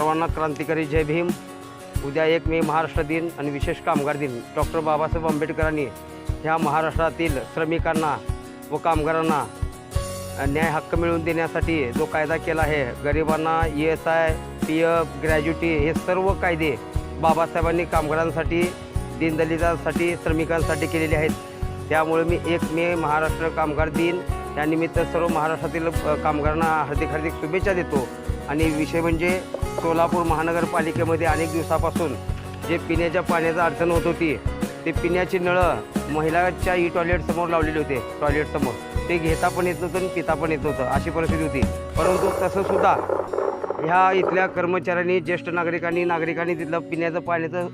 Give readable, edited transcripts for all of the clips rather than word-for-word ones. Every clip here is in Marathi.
सर्वांना क्रांतिकारी जय भीम। उद्या 1 मे महाराष्ट्र दिन आणि विशेष कामगार दिन। डॉक्टर बाबासाहेब आंबेडकरांनी ह्या महाराष्ट्रातील श्रमिकांना व कामगारांना न्याय हक्क मिळवून देण्यासाठी जो कायदा केला आहे, गरिबांना ESI, PF, ग्रॅज्युटी हे सर्व कायदे बाबासाहेबांनी कामगारांसाठी, दीनदलितांसाठी, श्रमिकांसाठी केलेले आहेत। त्यामुळे मी 1 मे महाराष्ट्र कामगार दिन यानिमित्त सर्व महाराष्ट्रातील कामगारांना हार्दिक शुभेच्छा देतो। आणि विषय म्हणजे सोलापूर महानगरपालिकेमध्ये अनेक दिवसापासून जे पिण्याच्या पाण्याची अडचण होत होती, ते पिण्याची नळं महिलांच्या टॉयलेटसमोर लावलेले होते, टॉयलेटसमोर ते घेता पण येत नव्हतं आणि पिता पण येत नव्हतं, अशी परिस्थिती होती। परंतु तसंसुद्धा ह्या इथल्या कर्मचाऱ्यांनी, ज्येष्ठ नागरिकांनी तिथलं पिण्याचं पाण्याचं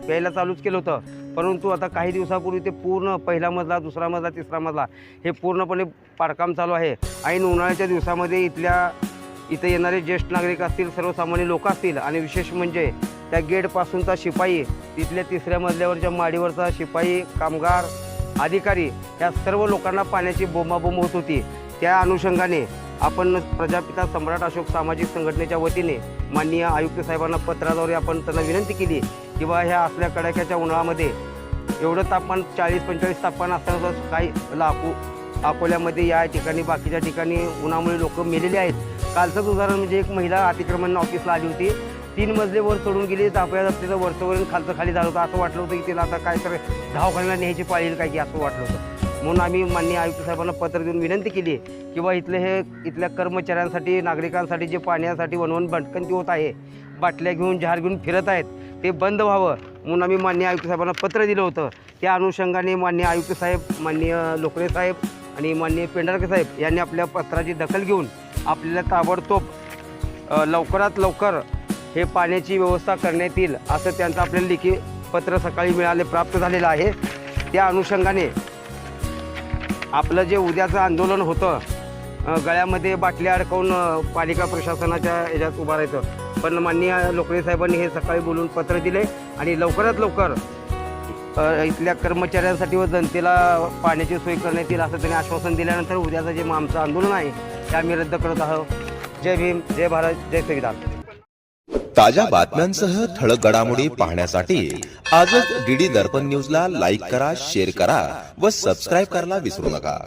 प्यायला चालूच केलं होतं। परंतु आता काही दिवसापूर्वी ते पूर्ण पहिला मजला, दुसरा मजला, तिसरा मजला हे पूर्णपणे पाडकाम चालू आहे। ऐन उन्हाळ्याच्या दिवसामध्ये इथं येणारे ज्येष्ठ नागरिक असतील, सर्वसामान्य लोक असतील आणि विशेष म्हणजे त्या गेटपासूनचा शिपाई, तिथल्या तिसऱ्या मजल्यावरच्या माडीवरचा शिपाई, कामगार, अधिकारी या सर्व लोकांना पाण्याची बोंबाबोंब होत होती। त्या अनुषंगाने आपण प्रजापिता सम्राट अशोक सामाजिक संघटनेच्या वतीने माननीय आयुक्त साहेबांना पत्राद्वारे आपण त्यांना विनंती केली की बा ह्या असल्या कडाक्याच्या उन्हाळ्यामध्ये एवढं तापमान 40-45 तापमान असताना काही अकोल्यामध्ये या ठिकाणी बाकीच्या ठिकाणी उन्हामुळे लोक मेलेले आहेत। कालचंच उदाहरण म्हणजे एक महिला अतिक्रमण ऑफिसला आली होती, 3 मजले वर चढून गेली, तिचं वरचंवरून खालचं खाली झालं होतं। असं वाटलं होतं की तिला आता काय तर दवाखान्याला न्यायची पाळी येईल काय की असं वाटलं होतं। म्हणून आम्ही माननीय आयुक्त साहेबांना पत्र देऊन विनंती केली की बा इथल्या कर्मचाऱ्यांसाठी, नागरिकांसाठी जे पाण्यासाठी वणवण भटकंती होत आहे, बाटल्या घेऊन जार घेऊन फिरत आहेत, ते बंद व्हावं म्हणून आम्ही माननीय आयुक्त साहेबांना पत्र दिलं होतं। त्या अनुषंगाने माननीय आयुक्त साहेब, माननीय लोकरे साहेब आणि माननीय पेंढारकर साहेब यांनी आपल्या पत्राची दखल घेऊन आपल्याला ताबडतोब लवकरात लवकर हे पाण्याची व्यवस्था करण्यात येईल असं त्यांचं आपल्याला लेखी पत्र सकाळी प्राप्त झालेलं आहे। त्या अनुषंगाने आपलं जे उद्याचं आंदोलन होतं, गळ्यामध्ये बाटल्या अडकवून पालिका प्रशासनाच्या ह्याच्यात उभं राहायचं, पण माननीय लोकरे साहेबांनी हे सकाळी बोलून पत्र दिले आणि लवकरात लवकर इथल्या कर्मचाऱ्यांसाठी व जनतेला पाण्याची सोय करण्यात येईल असं त्यांनी आश्वासन दिल्यानंतर उद्याचं जे आमचं आंदोलन आहे ते आम्ही रद्द करत आहोत। जय भीम, जय भारत, जय संविधान। ताज्या बातम्यांसह ठळक घडामोडी पाहण्यासाठी आजच DD दर्पण न्यूजला लाईक करा, शेअर करा व सबस्क्राईब करायला विसरू नका।